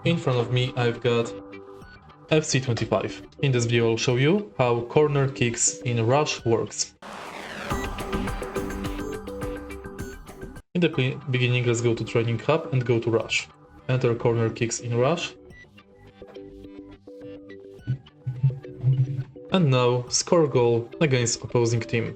in front of me I've got FC25. In this video I'll show you how corner kicks in Rush works. In the beginning, let's go to Training Hub and go to Rush. Enter corner kicks in Rush. And now score a goal against opposing team.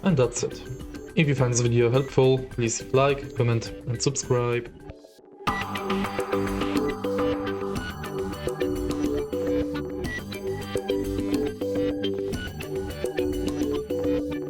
And that's it. If you find this video helpful, please like, comment and subscribe.